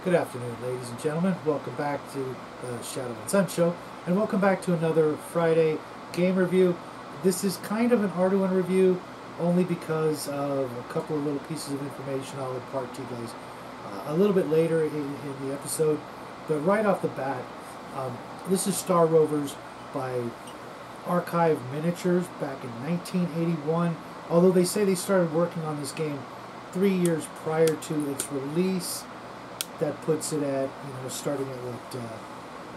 Good afternoon, ladies and gentlemen. Welcome back to the Shadow and Sun Show, and welcome back to another Friday game review. This is kind of an Arduino review, only because of a couple of little pieces of information I'll impart to you guys a little bit later in the episode. But right off the bat, this is Star Rovers by Untill Miniatures back in 1981. Although they say they started working on this game 3 years prior to its release. That puts it at, starting at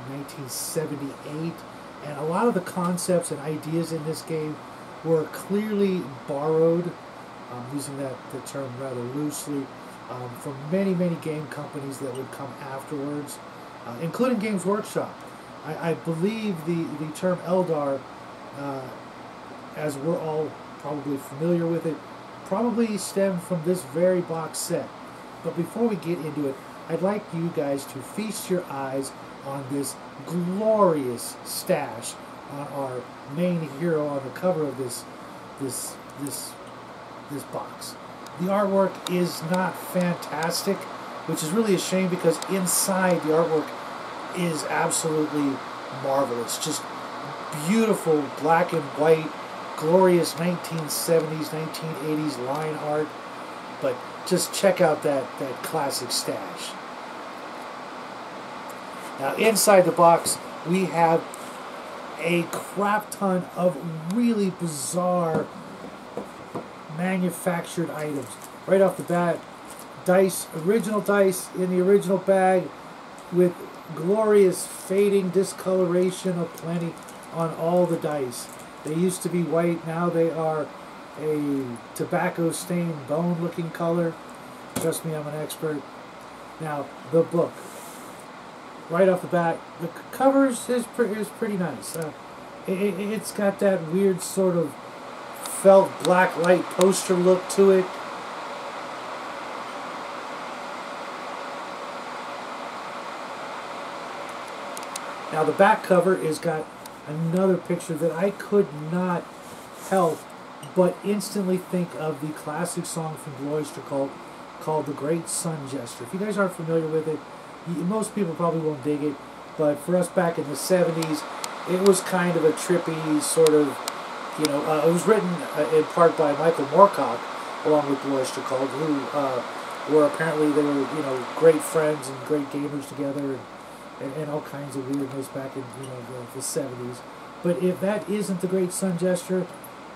1978. And a lot of the concepts and ideas in this game were clearly borrowed, using the term rather loosely, from many game companies that would come afterwards, including Games Workshop. I believe the term Eldar, as we're all probably familiar with it, probably stemmed from this very box set. But before we get into it, I'd like you guys to feast your eyes on this glorious stash on our main hero on the cover of this box. The artwork is not fantastic, which is really a shame because inside the artwork is absolutely marvelous. Just beautiful black and white, glorious 1970s, 1980s line art. But just check out that classic stash. Now inside the box we have a crap ton of really bizarre manufactured items. Right off the bat, dice, original dice in the original bag with glorious fading discoloration aplenty on all the dice. They used to be white, now they are a tobacco stained bone looking color. Trust me, I'm an expert. Now the book, right off the bat, the cover is pretty nice. It's got that weird sort of felt black light poster look to it. Now the back cover has got another picture that I could not help but instantly think of the classic song from Blue Oyster Cult called The Great Sun Gesture. If you guys aren't familiar with it, most people probably won't dig it, but for us back in the 70s, it was kind of a trippy sort of, it was written in part by Michael Moorcock along with Blue Oyster Cult, who were apparently, they were, great friends and great gamers together and all kinds of weirdness back in, the 70s. But if that isn't The Great Sun Gesture,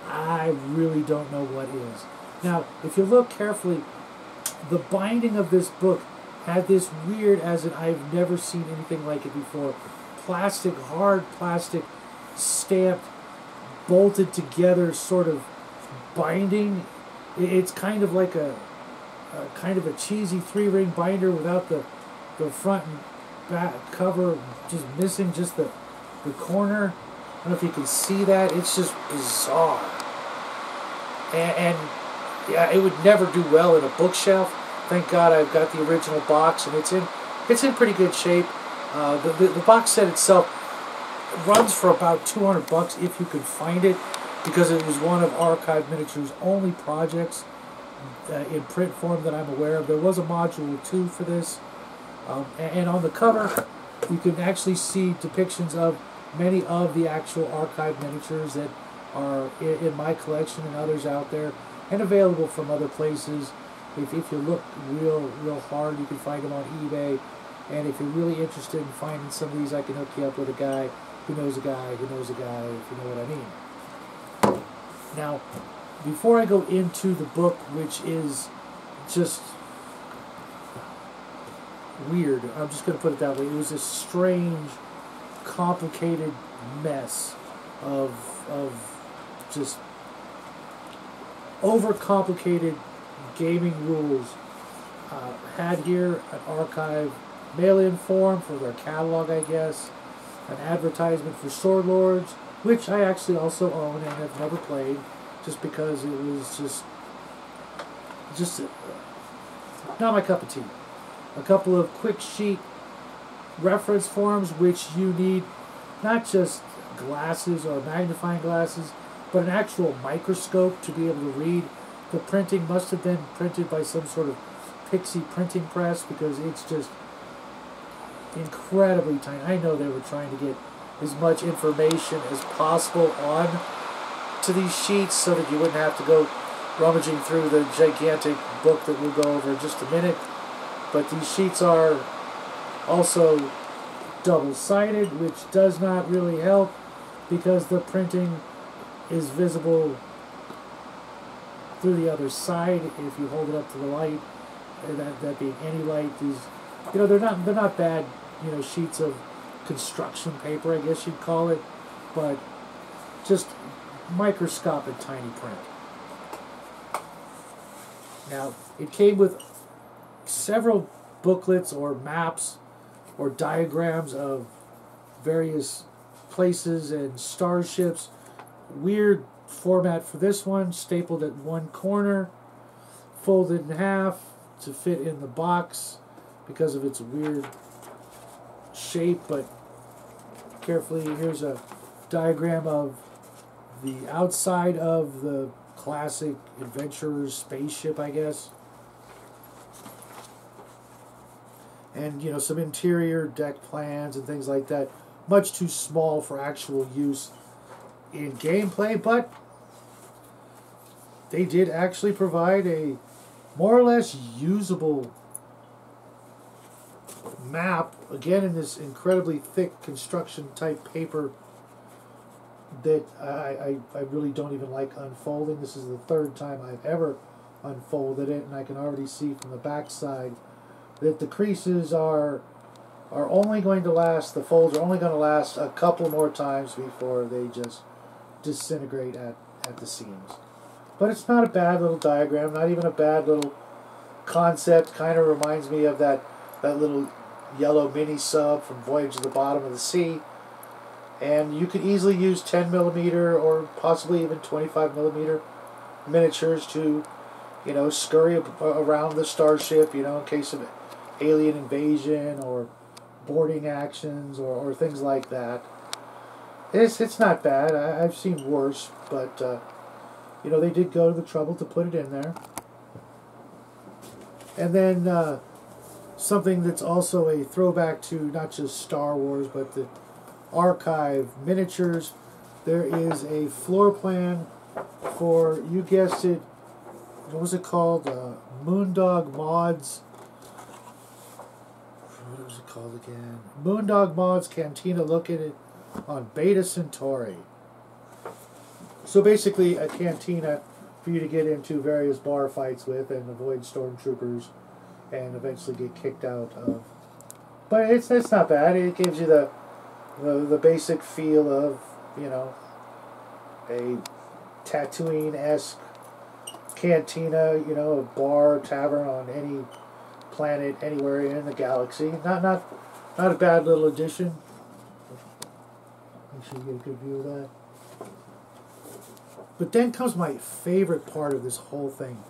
I really don't know what is. Now, if you look carefully, the binding of this book had this weird, as in I've never seen anything like it before, plastic, hard plastic, stamped, bolted together sort of binding. It's kind of like a cheesy 3-ring binder without the front and back cover, just missing just the corner. I don't know if you can see that. It's just bizarre. And yeah, it would never do well in a bookshelf. Thank God I've got the original box, and it's in pretty good shape. The box set itself runs for about $200 if you can find it, because it was one of Untill Miniature's only projects in print form that I'm aware of. There was a module too for this, and on the cover you can actually see depictions of many of the actual Untill miniatures that are in my collection and others out there, and available from other places. If you look real hard, you can find them on eBay. And if you're really interested in finding some of these, I can hook you up with a guy who knows a guy who knows a guy, if you know what I mean. Now, before I go into the book, which is just weird, I'm just going to put it that way. It was a strange, complicated mess of just overcomplicated gaming rules. Had here an archive mail-in form for their catalog, I guess, an advertisement for Sword Lords, which I actually also own and have never played, just because it was just not my cup of tea. A couple of quick sheet reference forms, which you need not just glasses or magnifying glasses, but an actual microscope to be able to read. The printing must have been printed by some sort of pixie printing press, because it's just incredibly tiny. I know they were trying to get as much information as possible on to these sheets so that you wouldn't have to go rummaging through the gigantic book that we'll go over in just a minute. But these sheets are also double-sided, which does not really help because the printing is visible through the other side if you hold it up to the light, that being any light. These, they're not bad, sheets of construction paper, I guess you'd call it, but just microscopic tiny print. Now, it came with several booklets or maps or diagrams of various places and starships. Weird format for this one, stapled at one corner, folded in half to fit in the box because of its weird shape, but carefully, here's a diagram of the outside of the classic adventurer's spaceship, I guess. And, some interior deck plans and things like that. Much too small for actual use in gameplay, but they did actually provide a more or less usable map, again in this incredibly thick construction type paper that I really don't even like unfolding. This is the third time I've ever unfolded it, and I can already see from the back side that the creases are only going to last, the folds are only going to last a couple more times before they just disintegrate at the seams. But it's not a bad little diagram, not even a bad little concept. Kind of reminds me of that little yellow mini sub from Voyage to the Bottom of the Sea. And you could easily use 10mm or possibly even 25mm miniatures to, scurry around the starship, in case of alien invasion or boarding actions or things like that. It's not bad. I've seen worse, but they did go to the trouble to put it in there. And then something that's also a throwback to not just Star Wars, but the archive miniatures. There is a floor plan for, you guessed it, what was it called? Moondog Mods. What was it called again? Moondog Mods Cantina located on Beta Centauri. So basically a cantina for you to get into various bar fights with and avoid stormtroopers and eventually get kicked out of. But it's not bad. It gives you the basic feel of, a Tatooine-esque cantina, a bar, tavern on any planet, anywhere in the galaxy. Not a bad little addition. Make sure you get a good view of that. But then comes my favorite part of this whole thing,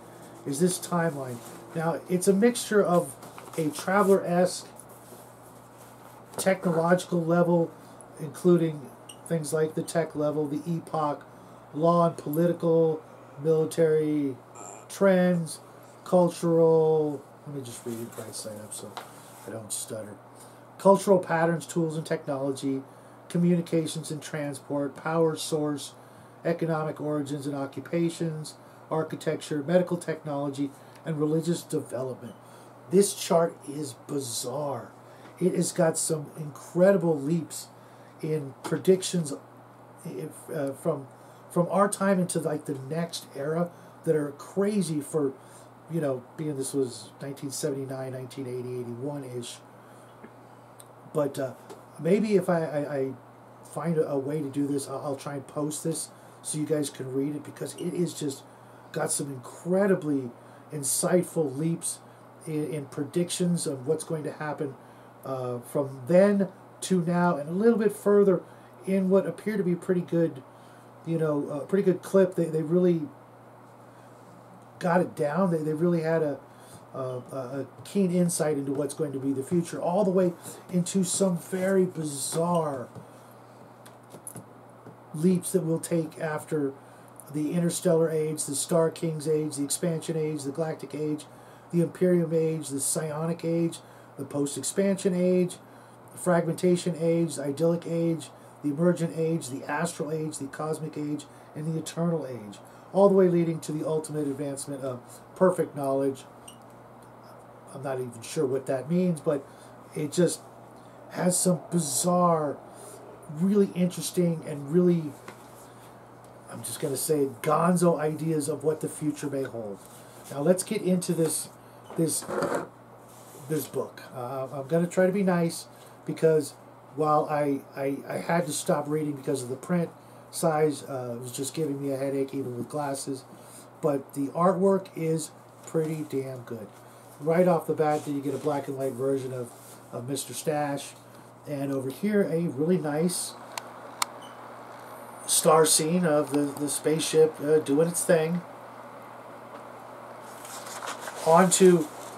is this timeline. Now, it's a mixture of a Traveller-esque technological level, including things like the tech level, the epoch, law and political, military trends, cultural, let me just read it right side up so I don't stutter. Cultural patterns, tools and technology, communications and transport, power source, economic origins and occupations, architecture, medical technology, and religious development. This chart is bizarre. It has got some incredible leaps in predictions from our time into like the next era that are crazy for, being this was 1979, 1980, 81-ish. But maybe if I find a way to do this, I'll try and post this so you guys can read it, because it is just got some incredibly insightful leaps in predictions of what's going to happen from then to now, and a little bit further in what appear to be pretty good, pretty good clip. They really got it down. They really had a keen insight into what's going to be the future, all the way into some very bizarre leaps that we'll take after the Interstellar Age, the Star Kings Age, the Expansion Age, the Galactic Age, the Imperium Age, the Psionic Age, the Post-Expansion Age, the fragmentation age, the idyllic age, the emergent age, the astral age, the cosmic age, and the eternal age, all the way leading to the ultimate advancement of perfect knowledge. I'm not even sure what that means, but it just has some bizarre, really interesting, and really, I'm just going to say, gonzo ideas of what the future may hold. Now let's get into this book. I'm going to try to be nice, because while I had to stop reading because of the print size, it was just giving me a headache even with glasses, but the artwork is pretty damn good. Right off the bat, you get a black and white version of Mr. Stash, and over here a really nice star scene of the spaceship doing its thing.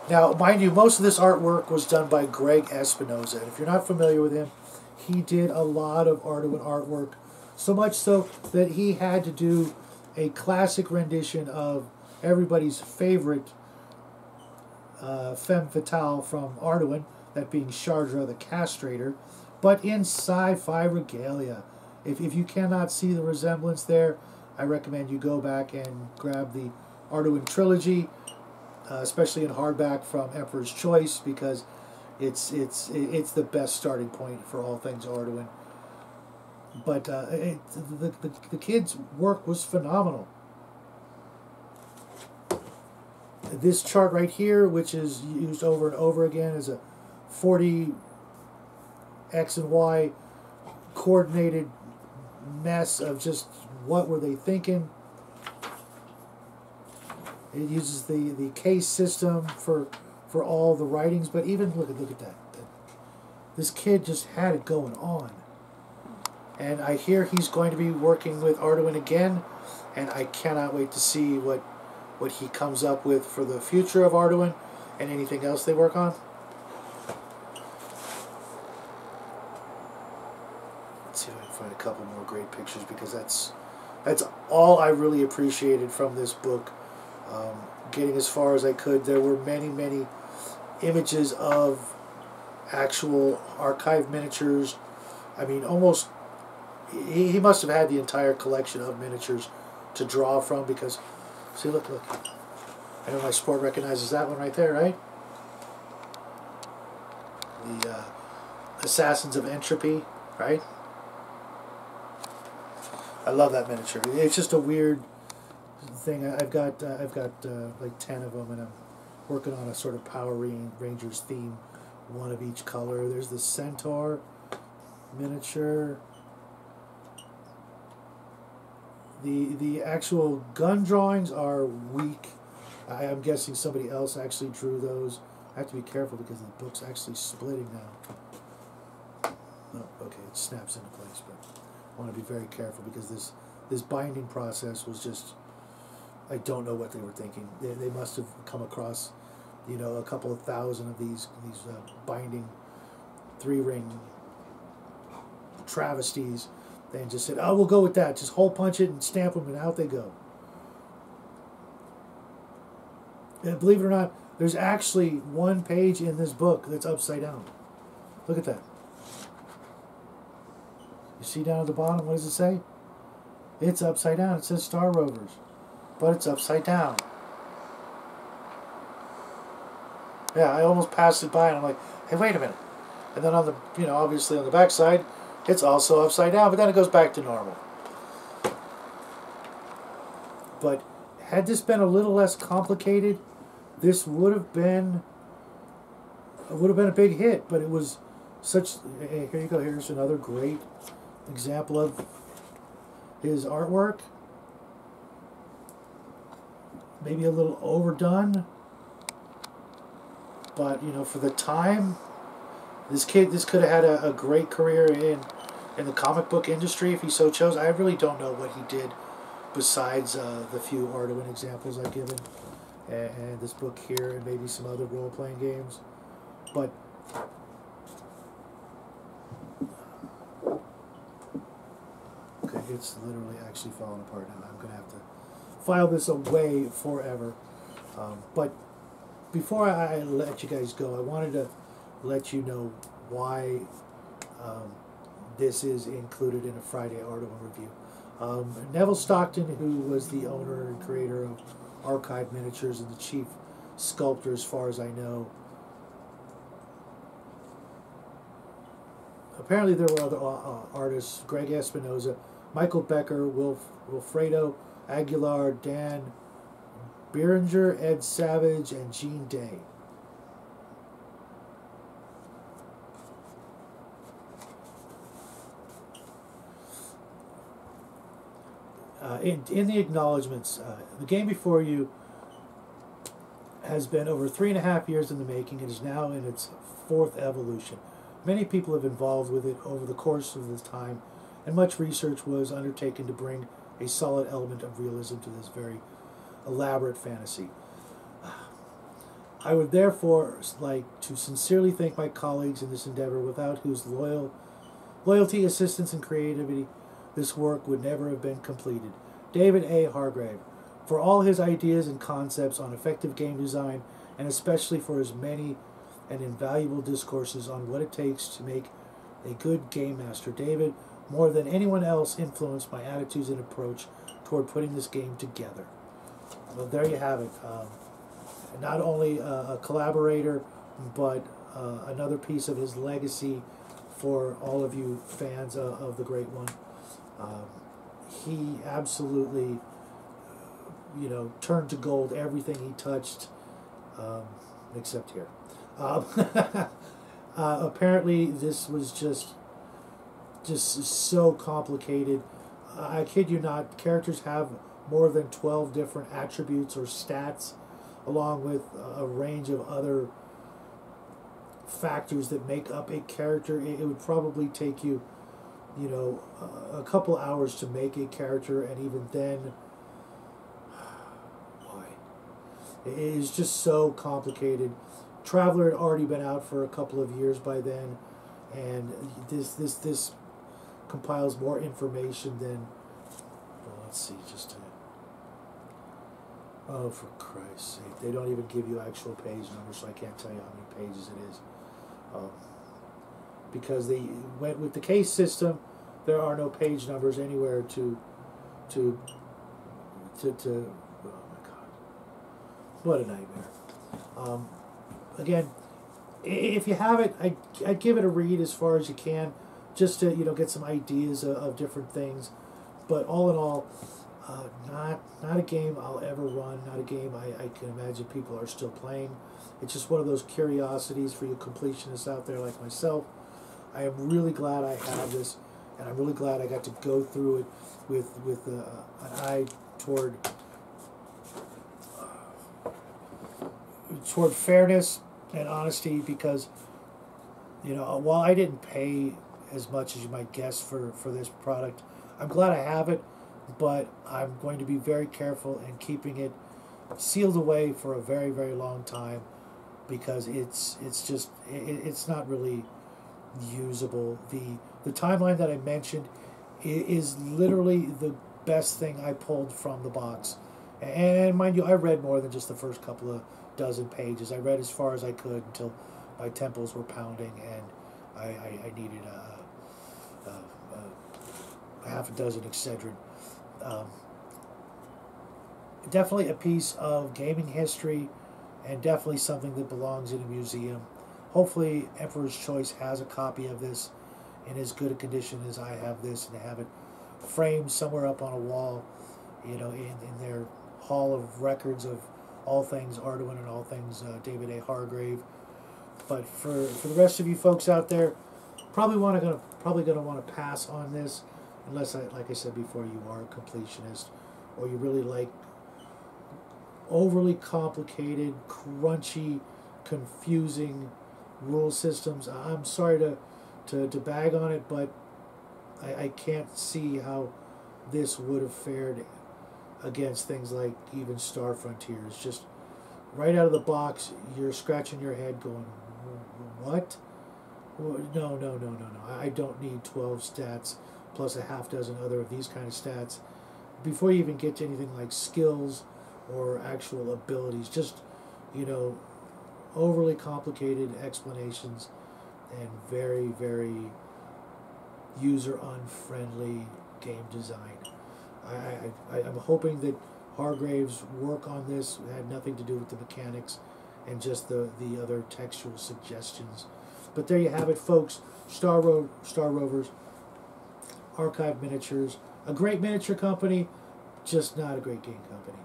Now, mind you, most of this artwork was done by Greg Espinosa, and if you're not familiar with him, he did a lot of Arduin artwork, so much so that he had to do a classic rendition of everybody's favorite femme fatale from Arduin, that being Shardra the Castrator, but in sci-fi regalia. If you cannot see the resemblance there, I recommend you go back and grab the Arduin trilogy, especially in hardback from Emperor's Choice, because it's the best starting point for all things Arduin. But the kid's work was phenomenal. This chart right here, which is used over and over again, is a 40 X and Y coordinated mess of just what were they thinking. It uses the case system for all the writings, but even look at that. This kid just had it going on. And I hear he's going to be working with Arduin again, and I cannot wait to see what he comes up with for the future of Arduin and anything else they work on. Let's see if I can find a couple more great pictures, because that's all I really appreciated from this book. Getting as far as I could, there were many images of actual archive miniatures. I mean, almost, he must have had the entire collection of miniatures to draw from, because, see, look. I know my sport recognizes that one right there, right? The Assassins of Entropy, right? I love that miniature. It's just a weird thing. I've got like 10 of them, and I'm working on a sort of Power Rangers theme, one of each color. There's the Centaur Miniature. The actual gun drawings are weak. I'm guessing somebody else actually drew those. I have to be careful because the book's actually splitting now. Oh, okay, it snaps into place, but I want to be very careful, because this binding process was just, I don't know what they were thinking. They must have come across, a couple of thousand of these binding 3-ring travesties, and just said, oh, we'll go with that. Just hole punch it and stamp them, and out they go. And believe it or not, there's actually one page in this book that's upside down. Look at that. You see down at the bottom, what does it say? It's upside down. It says Star Rovers, but it's upside down. Yeah, I almost passed it by, and I'm like, hey, wait a minute. And then on the, obviously on the back side, it's also upside down, but then it goes back to normal. But had this been a little less complicated, this would have been a big hit. But it was such. Here you go. Here's another great example of his artwork. Maybe a little overdone, but for the time, this could have had a great career in the comic book industry if he so chose. I really don't know what he did besides the few Arduin examples I've given, and this book here, and maybe some other role-playing games. But okay, it's literally actually falling apart now. I'm going to have to file this away forever. But before I let you guys go, I wanted to let you know why this is included in a Friday Artist review. Neville Stockton, who was the owner and creator of Archive Miniatures and the chief sculptor, as far as I know. Apparently there were other artists: Greg Espinoza, Michael Becker, Wilfredo Aguilar, Dan Berenger, Ed Savage, and Gene Day. In the acknowledgments, the game before you has been over 3.5 years in the making. It is now in its 4th evolution. Many people have involved with it over the course of this time, and much research was undertaken to bring a solid element of realism to this very elaborate fantasy. I would therefore like to sincerely thank my colleagues in this endeavor, without whose loyalty, assistance, and creativity this work would never have been completed. David A. Hargrave, for all his ideas and concepts on effective game design, and especially for his many and invaluable discourses on what it takes to make a good game master. David, more than anyone else, influenced my attitudes and approach toward putting this game together. Well, there you have it. Not only a collaborator, but another piece of his legacy for all of you fans of the Great One. He absolutely, turned to gold everything he touched, except here. Apparently, this was just so complicated. I kid you not. Characters have more than 12 different attributes or stats, along with a range of other factors that make up a character. It would probably take you, a couple hours to make a character, and even then, why? It is just so complicated. Traveler had already been out for a couple of years by then, and this compiles more information than. Well, let's see, oh, for Christ's sake! They don't even give you actual page numbers, so I can't tell you how many pages it is. Because they went with the case system, there are no page numbers anywhere to. Oh my God! What a nightmare. Again, if you have it, I give it a read as far as you can, just to get some ideas of different things. But all in all, not a game I'll ever run. Not a game I can imagine people are still playing. It's just one of those curiosities for you completionists out there like myself. I am really glad I have this, and I'm really glad I got to go through it with an eye toward fairness and honesty, because while I didn't pay as much as you might guess for this product, I'm glad I have it, but I'm going to be very careful in keeping it sealed away for a very, very long time, because it's not really usable. The timeline that I mentioned is literally the best thing I pulled from the box, and mind you, I read more than just the first couple of dozen pages. I read as far as I could until my temples were pounding, and I needed a half a dozen Excedrin. Definitely a piece of gaming history, and definitely something that belongs in a museum. Hopefully Emperor's Choice has a copy of this in as good a condition as I have this, and they have it framed somewhere up on a wall, in their hall of records of all things Arduin and all things David A. Hargrave. But for the rest of you folks out there, probably gonna want to pass on this, unless, like I said before, you are a completionist, or you really like overly complicated, crunchy, confusing rule systems. I'm sorry to bag on it, but I can't see how this would have fared against things like even Star Frontiers. Just right out of the box, you're scratching your head going, what? No. I don't need 12 stats plus a half dozen other of these kind of stats before you even get to anything like skills or actual abilities. Just, overly complicated explanations and very, very user-unfriendly game design. I'm hoping that Hargrave's work on this had nothing to do with the mechanics and just the other textual suggestions. But there you have it, folks. Star Rovers, Archive Miniatures, a great miniature company, just not a great game company.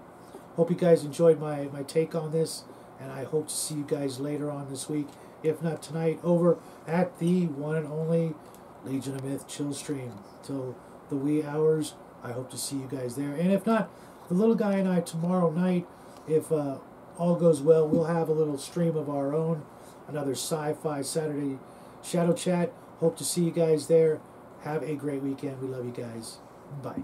Hope you guys enjoyed my take on this, and I hope to see you guys later on this week, if not tonight, over at the one and only Legion of Myth chill stream till the wee hours. I hope to see you guys there, and if not, the little guy and I tomorrow night, if all goes well, we'll have a little stream of our own, another sci-fi Saturday shadow chat. Hope to see you guys there. Have a great weekend. We love you guys. Bye.